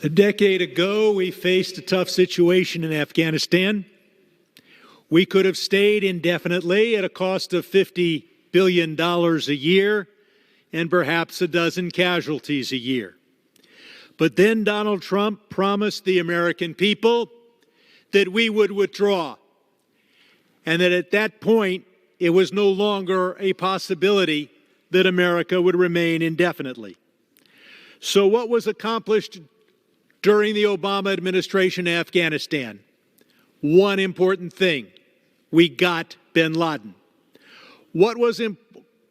A decade ago, we faced a tough situation in Afghanistan. We could have stayed indefinitely at a cost of $50 billion a year and perhaps a dozen casualties a year. But then Donald Trump promised the American people that we would withdraw, and that at that point, it was no longer a possibility that America would remain indefinitely. So what was accomplished during the Obama administration in Afghanistan? One important thing: we got bin Laden. What was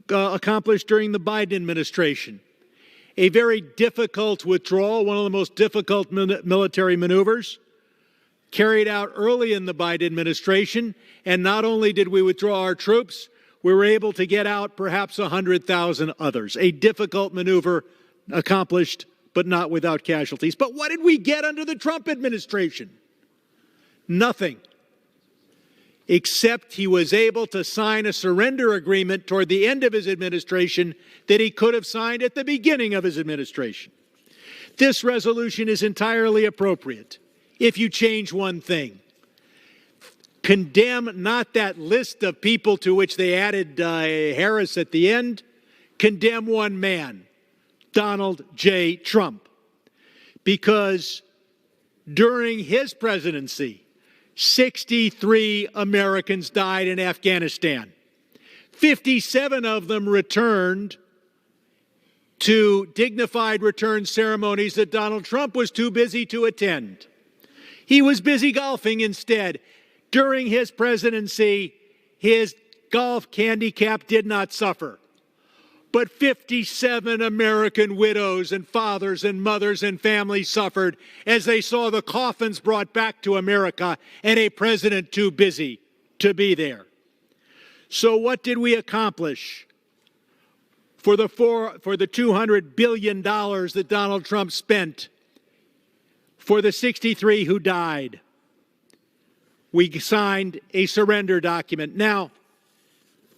accomplished during the Biden administration? A very difficult withdrawal, one of the most difficult military maneuvers carried out early in the Biden administration. And not only did we withdraw our troops, we were able to get out perhaps 100,000 others. A difficult maneuver accomplished, but not without casualties. But what did we get under the Trump administration? Nothing. Except he was able to sign a surrender agreement toward the end of his administration that he could have signed at the beginning of his administration. This resolution is entirely appropriate if you change one thing. Condemn not that list of people to which they added Harris at the end. Condemn one man, Donald J. Trump, because during his presidency, 63 Americans died in Afghanistan. 57 of them returned to dignified return ceremonies that Donald Trump was too busy to attend. He was busy golfing instead. During his presidency, his golf handicap did not suffer. But 57 American widows and fathers and mothers and families suffered as they saw the coffins brought back to America and a president too busy to be there. So what did we accomplish for the $200 billion that Donald Trump spent for the 63 who died? We signed a surrender document. Now,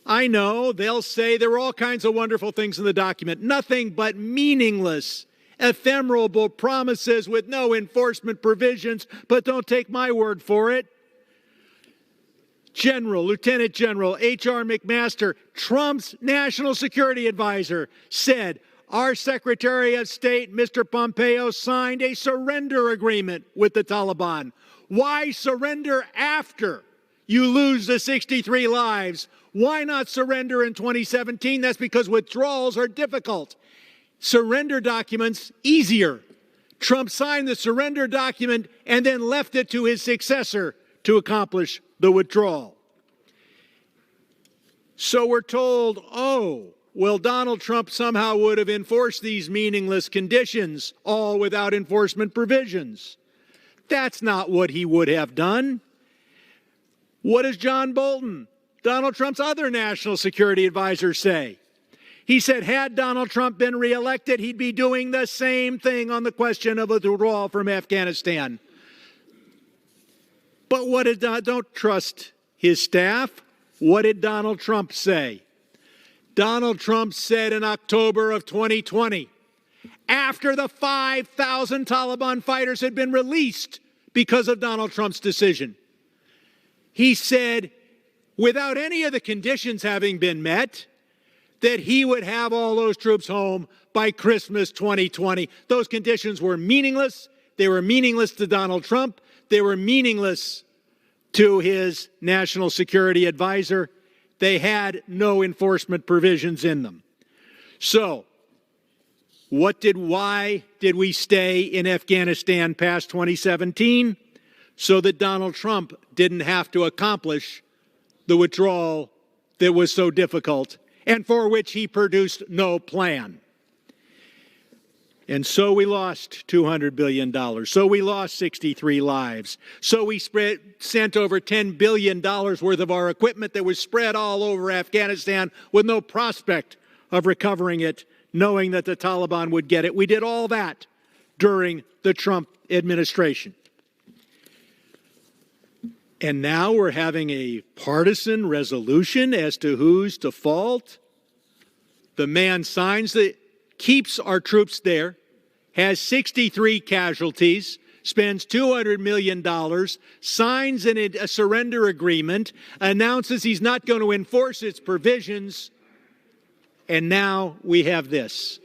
I know they'll say there were all kinds of wonderful things in the document. Nothing but meaningless, ephemeral promises with no enforcement provisions, but don't take my word for it. Lieutenant General H.R. McMaster, Trump's national security advisor, said our Secretary of State, Mr. Pompeo, signed a surrender agreement with the Taliban. Why surrender after you lose the 63 lives? Why not surrender in 2017? That's because withdrawals are difficult. Surrender documents, easier. Trump signed the surrender document and then left it to his successor to accomplish the withdrawal. So we're told, Donald Trump somehow would have enforced these meaningless conditions, all without enforcement provisions. That's not what he would have done. What does John Bolton, Donald Trump's other national security advisor, say? He said, had Donald Trump been reelected, he'd be doing the same thing on the question of withdrawal from Afghanistan. But don't trust his staff. What did Donald Trump say? Donald Trump said in October of 2020, after the 5,000 Taliban fighters had been released because of Donald Trump's decision, he said, without any of the conditions having been met, that he would have all those troops home by Christmas 2020. Those conditions were meaningless. They were meaningless to Donald Trump. They were meaningless to his national security advisor. They had no enforcement provisions in them. So, why did we stay in Afghanistan past 2017? So that Donald Trump didn't have to accomplish the withdrawal that was so difficult and for which he produced no plan. And so we lost $200 billion. So we lost 63 lives. So we sent over $10 billion worth of our equipment that was spread all over Afghanistan with no prospect of recovering it, knowing that the Taliban would get it. We did all that during the Trump administration. And now we're having a partisan resolution as to who's to fault. The man signs that keeps our troops there, has 63 casualties, spends $200 million, signs a surrender agreement, announces he's not going to enforce its provisions, and now we have this.